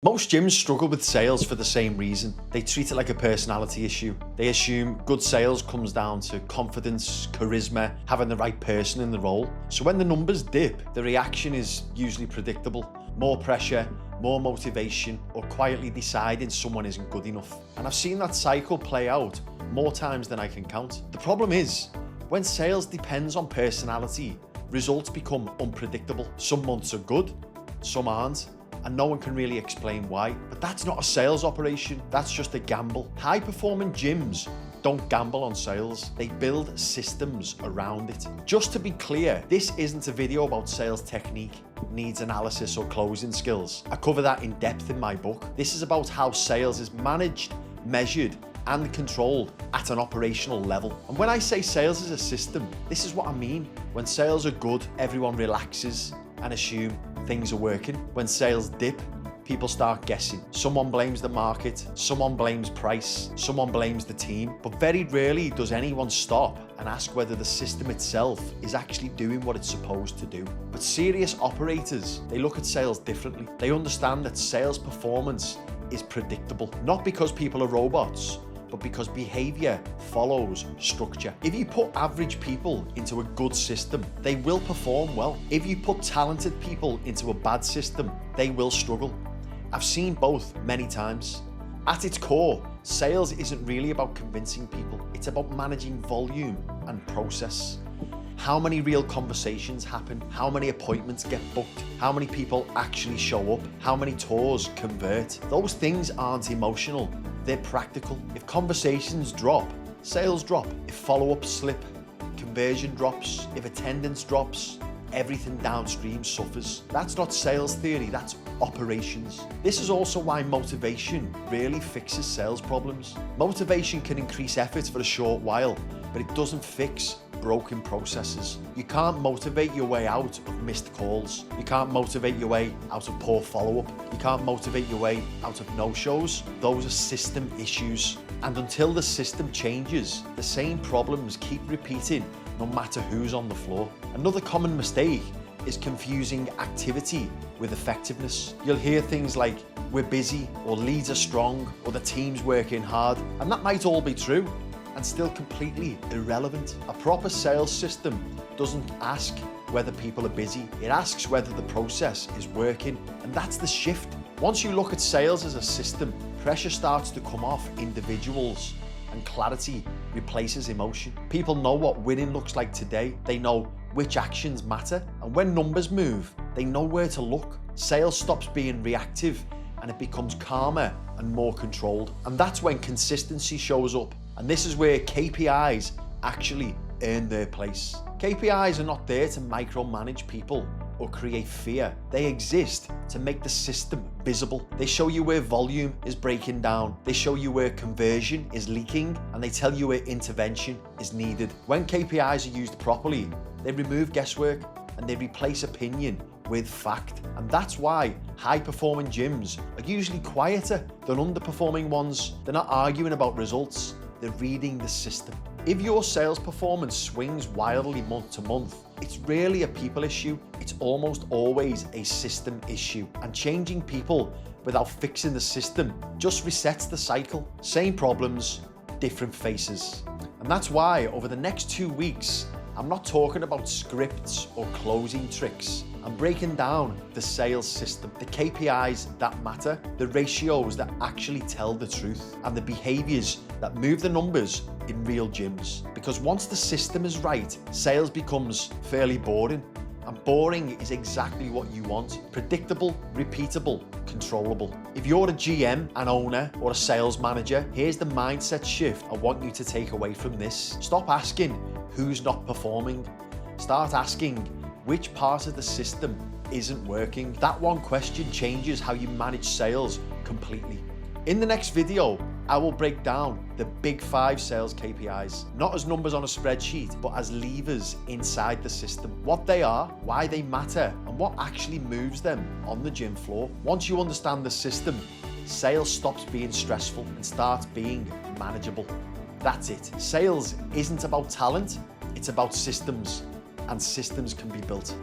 Most gyms struggle with sales for the same reason. They treat it like a personality issue. They assume good sales comes down to confidence, charisma, having the right person in the role. So when the numbers dip, the reaction is usually predictable. More pressure, more motivation, or quietly deciding someone isn't good enough. And I've seen that cycle play out more times than I can count. The problem is, when sales depends on personality, results become unpredictable. Some months are good, some aren't, and no one can really explain why. But that's not a sales operation, that's just a gamble. High-performing gyms don't gamble on sales, they build systems around it. Just to be clear, this isn't a video about sales technique, needs analysis, or closing skills. I cover that in depth in my book. This is about how sales is managed, measured, and controlled at an operational level. And when I say sales is a system, this is what I mean. When sales are good, everyone relaxes and assume things are working. When sales dip, people start guessing. Someone blames the market, someone blames price, someone blames the team, but very rarely does anyone stop and ask whether the system itself is actually doing what it's supposed to do. But serious operators, they look at sales differently. They understand that sales performance is predictable, not because people are robots, but because behavior follows structure. If you put average people into a good system, they will perform well. If you put talented people into a bad system, they will struggle. I've seen both many times. At its core, sales isn't really about convincing people. It's about managing volume and process. How many real conversations happen? How many appointments get booked? How many people actually show up? How many tours convert? Those things aren't emotional, they're practical. If conversations drop, sales drop. If follow-ups slip, conversion drops. If attendance drops, everything downstream suffers. That's not sales theory, that's operations. This is also why motivation really fixes sales problems. Motivation can increase effort for a short while, but it doesn't fix broken processes. You can't motivate your way out of missed calls. You can't motivate your way out of poor follow-up. You can't motivate your way out of no-shows. Those are system issues. And until the system changes, the same problems keep repeating no matter who's on the floor. Another common mistake is confusing activity with effectiveness. You'll hear things like, we're busy, or leads are strong, or the team's working hard, and that might all be true, and still completely irrelevant. A proper sales system doesn't ask whether people are busy, it asks whether the process is working, and that's the shift. Once you look at sales as a system, pressure starts to come off individuals, and clarity replaces emotion. People know what winning looks like today, they know which actions matter, and when numbers move, they know where to look. Sales stops being reactive, and it becomes calmer and more controlled. And that's when consistency shows up. And this is where KPIs actually earn their place. KPIs are not there to micromanage people or create fear. They exist to make the system visible. They show you where volume is breaking down. They show you where conversion is leaking, and they tell you where intervention is needed. When KPIs are used properly, they remove guesswork and they replace opinion with fact. And that's why high-performing gyms are usually quieter than underperforming ones. They're not arguing about results, they're reading the system. If your sales performance swings wildly month to month, it's rarely a people issue, it's almost always a system issue. And changing people without fixing the system just resets the cycle. Same problems, different faces. And that's why over the next 2 weeks, I'm not talking about scripts or closing tricks. I'm breaking down the sales system, the KPIs that matter, the ratios that actually tell the truth, and the behaviors that move the numbers in real gyms. Because once the system is right, sales becomes fairly boring. And boring is exactly what you want. Predictable, repeatable, controllable. If you're a GM, an owner, or a sales manager, here's the mindset shift I want you to take away from this. Stop asking who's not performing. Start asking which part of the system isn't working. That one question changes how you manage sales completely. In the next video, I will break down the big 5 sales KPIs, not as numbers on a spreadsheet, but as levers inside the system. What they are, why they matter, and what actually moves them on the gym floor. Once you understand the system, sales stops being stressful and starts being manageable. That's it. Sales isn't about talent, it's about systems, and systems can be built.